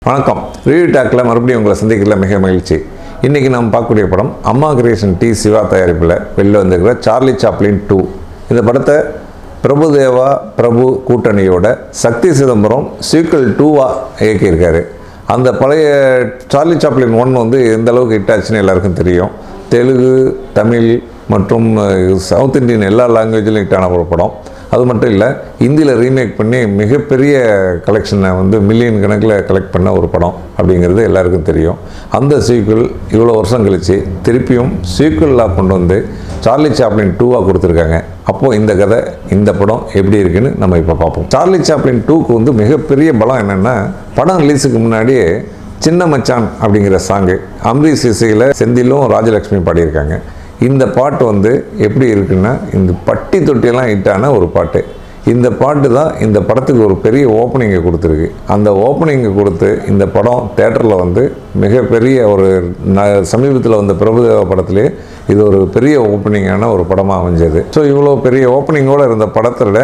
வணக்கம். ரிவ்யூ டாக்ல மறுபடியும் உங்களை சந்திக்கிறதுல மிக மகிழ்ச்சி. இன்றைக்கி நம்ம பார்க்கக்கூடிய படம் அம்மா கிரியேஷன் டி சிவா தயாரிப்பில் வெளில வந்திருக்கிற சார்லி சாப்ளின் 2. இந்த படத்தை பிரபுதேவா பிரபு கூட்டணியோட சக்தி சிதம்பரம் சீக்வல் 2வாக இயக்கியிருக்காரு. அந்த பழைய சார்லி சாப்ளின் 1 வந்து எந்த அளவுக்கு ஹிட் ஆச்சுன்னு எல்லாருக்கும் தெரியும். தெலுங்கு, தமிழ் மற்றும் சவுத் இண்டியன் எல்லா லாங்குவேஜிலும் ஹிட்டான ஒரு படம். அது மட்டும் இல்லை, இந்தியில் ரீமேக் பண்ணி மிகப்பெரிய கலெக்ஷனை வந்து மில்லியன் கணக்கில் கலெக்ட் பண்ண ஒரு படம் அப்படிங்கிறது எல்லாருக்கும் தெரியும். அந்த சீக்வல் இவ்வளோ வருஷம் கழித்து திருப்பியும் சீக்வலாக கொண்டு வந்து சார்லி சாப்ளின் 2வாக கொடுத்துருக்காங்க. அப்போது இந்த கதை, இந்த படம் எப்படி இருக்குன்னு நம்ம இப்போ பார்ப்போம். சார்லி சாப்ளின் 2க்கு வந்து மிகப்பெரிய பலம் என்னென்னா, படம் ரிலீஸுக்கு முன்னாடியே சின்ன மச்சான் அப்படிங்கிற சாங்கு அம்ரீஷ் இசையில் செந்திலும் ராஜலக்ஷ்மி பாடியிருக்காங்க. இந்த பாட்டு வந்து எப்படி இருக்குன்னா, இந்த பட்டி தொட்டியெல்லாம் ஹிட்டான ஒரு பாட்டு. இந்த பாட்டு தான் இந்த படத்துக்கு ஒரு பெரிய ஓப்பனிங்கை கொடுத்துருக்கு. அந்த ஓப்பனிங்கை கொடுத்து இந்த படம் தேட்டரில் வந்து மிகப்பெரிய ஒரு சமீபத்தில் வந்த பிரபுதேவா படத்துலேயே இது ஒரு பெரிய ஓப்பனிங்கான ஒரு படமாக அமைஞ்சது. ஸோ இவ்வளோ பெரிய ஓப்பனிங்கோடு இருந்த படத்தில்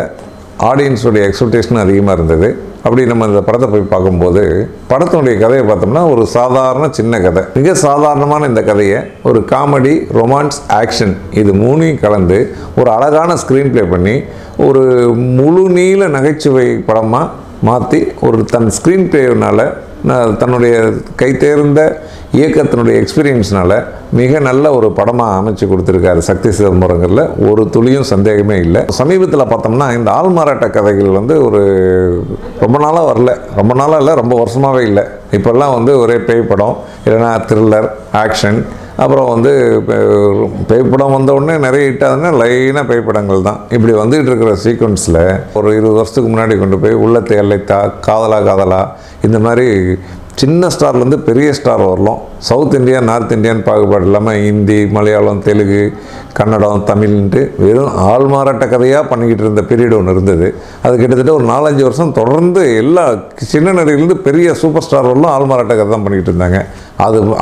ஆடியன்ஸுடைய எக்ஸ்பெக்டேஷன் அதிகமாக இருந்தது. அப்படி நம்ம இந்த படத்தை போய் பார்க்கும்போது படத்தினுடைய கதையை பார்த்தோம்னா ஒரு சாதாரண சின்ன கதை. மிக சாதாரணமான இந்த கதையை ஒரு காமெடி, ரொமான்ஸ், ஆக்ஷன் இது மூணையும் கலந்து ஒரு அழகான ஸ்க்ரீன் ப்ளே பண்ணி ஒரு முழு நீள நகைச்சுவை படமாக மாற்றி ஒரு தன் ஸ்க்ரீன் ப்ளேனால தன்னுடைய கைத்தேர்ந்த இயக்கத்தினுடைய எக்ஸ்பீரியன்ஸ்னால மிக நல்ல ஒரு படமாக அமைச்சு கொடுத்துருக்காரு சக்தி சிதம்பரங்களில் ஒரு துளியும் சந்தேகமே இல்லை. சமீபத்தில் பார்த்தோம்னா இந்த ஆள்மாறாட்ட கதைகள் வந்து ஒரு ரொம்ப நாளாக வரல, ரொம்ப நாளாக இல்லை, ரொம்ப வருஷமாகவே இல்லை. இப்போல்லாம் வந்து ஒரே பேய் படம், இல்லைன்னா த்ரில்லர், ஆக்ஷன், அப்புறம் வந்து பேய் படம் வந்தவுடனே நிறைய ஹிட்டாதுன்னா லைனாக பேய் படங்கள் தான். இப்படி வந்துகிட்டு இருக்கிற சீக்வன்ஸில் ஒரு 20 வருஷத்துக்கு முன்னாடி கொண்டு போய் உள்ளத்தை எல்லைத்தா, காதலா காதலா, இந்த மாதிரி சின்ன ஸ்டார்லேருந்து பெரிய ஸ்டார் வரலாம். சவுத் இந்தியா, நார்த் இந்தியான்னு பாகுபாடு இல்லாமல் ஹிந்தி, மலையாளம், தெலுங்கு, கன்னடம், தமிழ்ன்ட்டு வெறும் ஆள்மாறாட்ட கதையாக பண்ணிக்கிட்டு இருந்த பீரியட் ஒன்று இருந்தது. அது கிட்டத்தட்ட ஒரு 4-5 வருஷம் தொடர்ந்து எல்லா சின்ன நடிகர்லேருந்து பெரிய சூப்பர் ஸ்டார் வரலாம் ஆள்மாறாட்ட கதை தான் பண்ணிக்கிட்டு இருந்தாங்க.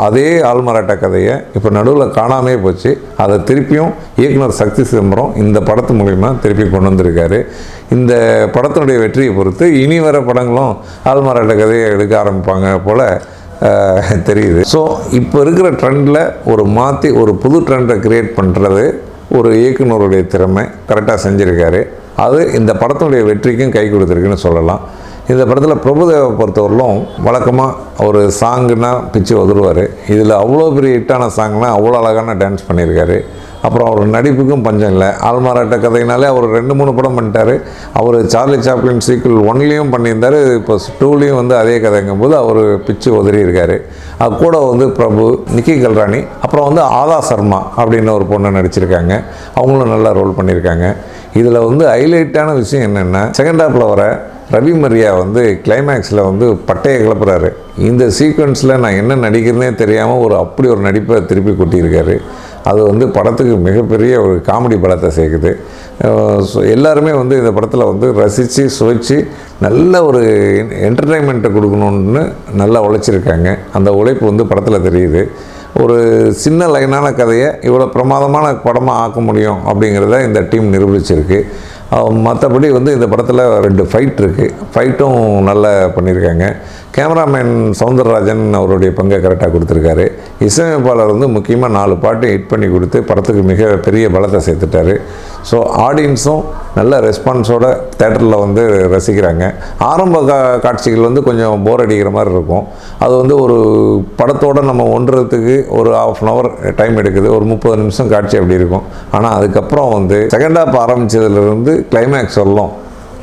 அதே ஆள்மாறாட்ட கதையை இப்போ நடுவில் காணாமே போச்சு. அதை திருப்பியும் இயக்குனர் சக்தி சிதம்பரம் இந்த படத்து மூலிமா திருப்பி கொண்டு வந்திருக்காரு. இந்த படத்தினுடைய வெற்றியை பொறுத்து இனி வர படங்களும் ஆள்மாறாட்ட கதையை எடுக்க ஆரம்பிப்பாங்க போல் தெரியுது. ஸோ இப்போ இருக்கிற ட்ரெண்டில் ஒரு மாற்றி ஒரு புது ட்ரெண்டை க்ரியேட் பண்ணுறது ஒரு இயக்குனருடைய திறமை. கரெக்டாக செஞ்சுருக்காரு. அது இந்த படத்தினுடைய வெற்றிக்கும் கை கொடுத்துருக்குன்னு சொல்லலாம். இந்த படத்தில் பிரபுதேவா பொறுத்தவரையிலும் வழக்கமாக ஒரு சாங்குன்னா பிச்சு உதருவார். இதில் அவ்வளோ பெரிய ஹிட்டான சாங்னால் அவ்வளோ அழகான டான்ஸ் பண்ணியிருக்காரு. அப்புறம் அவர் நடிப்புக்கும் பஞ்சம் இல்லை. ஆள்மாறாட்ட கதையினாலே அவர் 2-3 படம் பண்ணிட்டார். அவர் சார்லி சாப்ளின் சீக்வல் 1லேயும் பண்ணியிருந்தார், இப்போ 2லேயும் வந்து அதே கதைங்கும்போது அவர் பிச்சு உதறி இருக்கார். அது கூட வந்து பிரபு, நிக்கி கல்ராணி, அப்புறம் வந்து ஆதா சர்மா அப்படின்னு ஒரு பொண்ணை நடிச்சிருக்காங்க. அவங்களும் நல்லா ரோல் பண்ணியிருக்காங்க. இதில் வந்து ஹைலைட்டான விஷயம் என்னென்னா, செகண்ட் ஹாஃபில் வர ரவி மரியா வந்து கிளைமேக்ஸில் வந்து பட்டையை கிளப்புறாரு. இந்த சீக்வன்ஸில் நான் என்ன நடிக்கிறேனே தெரியாமல் அப்படி ஒரு நடிப்பை திருப்பி கொட்டியிருக்காரு. அது வந்து படத்துக்கு மிகப்பெரிய ஒரு காமெடி படத்தை சேர்க்குது. எல்லாருமே வந்து இந்த படத்தில் வந்து ரசித்து சுவைச்சு நல்ல ஒரு என்டர்டெயின்மெண்ட்டை கொடுக்கணுன்னு நல்லா உழைச்சிருக்காங்க. அந்த உழைப்பு வந்து படத்தில் தெரியுது. ஒரு சின்ன லைனான கதையை இவ்வளோ பிரமாதமான படமாக ஆக்க முடியும் அப்படிங்கிறத இந்த டீம் நிரூபிச்சிருக்கு. மற்றபடி வந்து இந்த படத்தில் 2 ஃபைட் இருக்குது. ஃபைட்டும் நல்லா பண்ணியிருக்காங்க. கேமராமேன் சவுந்தரராஜன் அவருடைய பங்கை கரெக்டாக கொடுத்துருக்காரு. இசையமைப்பாளர் வந்து முக்கியமாக 4 பாட்டு ஹிட் பண்ணி கொடுத்து படத்துக்கு மிக பெரிய பலத்தை சேர்த்துட்டாரு. ஸோ ஆடியன்ஸும் நல்ல ரெஸ்பான்ஸோட தேட்டரில் வந்து ரசிக்கிறாங்க. ஆரம்ப காட்சிகள் வந்து கொஞ்சம் போர் அடிக்கிற மாதிரி இருக்கும். அது வந்து ஒரு படத்தோடு நம்ம ஒன்றுறதுக்கு ஒரு 1/2 hour டைம் எடுக்குது. ஒரு 30 நிமிஷம் காட்சி அப்படி இருக்கும். ஆனால் அதுக்கப்புறம் வந்து செகண்ட் ஹாஃப் ஆரம்பித்ததுலேருந்து கிளைமேக்ஸ் வரலாம்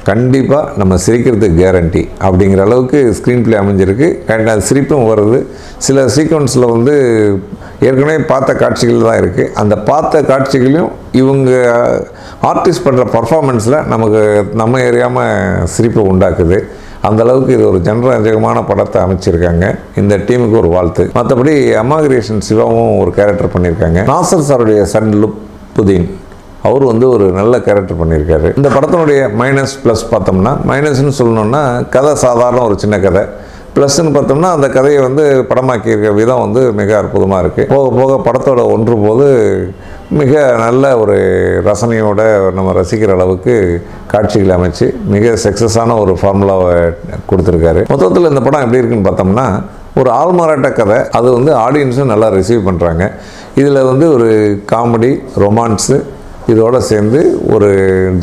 கண்டிப்பாக நம்ம சிரிக்கிறதுக்கு கேரண்டி அப்படிங்கிற அளவுக்கு ஸ்க்ரீன் ப்ளே அமைஞ்சிருக்கு. அது சிரிப்பும் வருது. சில சீக்வன்ஸில் வந்து ஏற்கனவே பார்த்த காட்சிகள் தான் இருக்குது. அந்த பார்த்த காட்சிகளையும் இவங்க ஆர்டிஸ்ட் பண்ணுற பர்ஃபார்மன்ஸில் நமக்கு நம்ம எறியாமல் சிரிப்பை உண்டாக்குது. அந்தளவுக்கு இது ஒரு ஜனரஞ்சகமான படத்தை அமைச்சிருக்காங்க. இந்த டீமுக்கு ஒரு வாழ்த்து. மற்றபடி அம்மா கிரியேஷன் சிவாவும் ஒரு கேரக்டர் பண்ணியிருக்காங்க. நாசர் சாருடைய சன் லுப்புதீன் அவர் வந்து ஒரு நல்ல கேரக்டர் பண்ணியிருக்காரு. இந்த படத்தினுடைய மைனஸ் ப்ளஸ் பார்த்தோம்னா, மைனஸ்ன்னு சொல்லணுன்னா கதை சாதாரண ஒரு சின்ன கதை. ப்ளஸ்ன்னு பார்த்தோம்னா அந்த கதையை வந்து படமாக்கியிருக்க விதம் வந்து மிக அற்புதமாக இருக்குது. போக போக படத்தோட ஒன்றும் போது மிக நல்ல ஒரு ரசனையோட நம்ம ரசிக்கிற அளவுக்கு காட்சிகளை அமைச்சு மிக சக்ஸஸான ஒரு ஃபார்முலாவை கொடுத்துருக்காரு. மொத்தத்தில் இந்த படம் எப்படி இருக்குன்னு பார்த்தோம்னா ஒரு ஆள்மாறாட்ட கதை, அது வந்து ஆடியன்ஸும் நல்லா ரிசீவ் பண்ணுறாங்க. இதில் வந்து ஒரு காமெடி, ரொமான்ஸு இதோடு சேர்ந்து ஒரு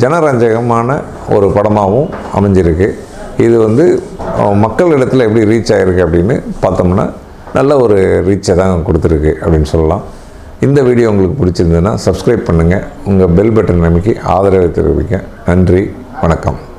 ஜனரஞ்சகமான ஒரு படமாகவும் அமைஞ்சிருக்கு. இது வந்து மக்களிடத்தில் எப்படி ரீச் ஆகிருக்கு அப்படின்னு பார்த்தோம்னா நல்ல ஒரு ரீச்சை தான் கொடுத்துருக்கு அப்படின்னு சொல்லலாம். இந்த வீடியோ உங்களுக்கு பிடிச்சிருந்ததுன்னா சப்ஸ்கிரைப் பண்ணுங்கள், உங்கள் பெல் பட்டன் அமைக்கி ஆதரவை தெரிவிக்க. நன்றி, வணக்கம்.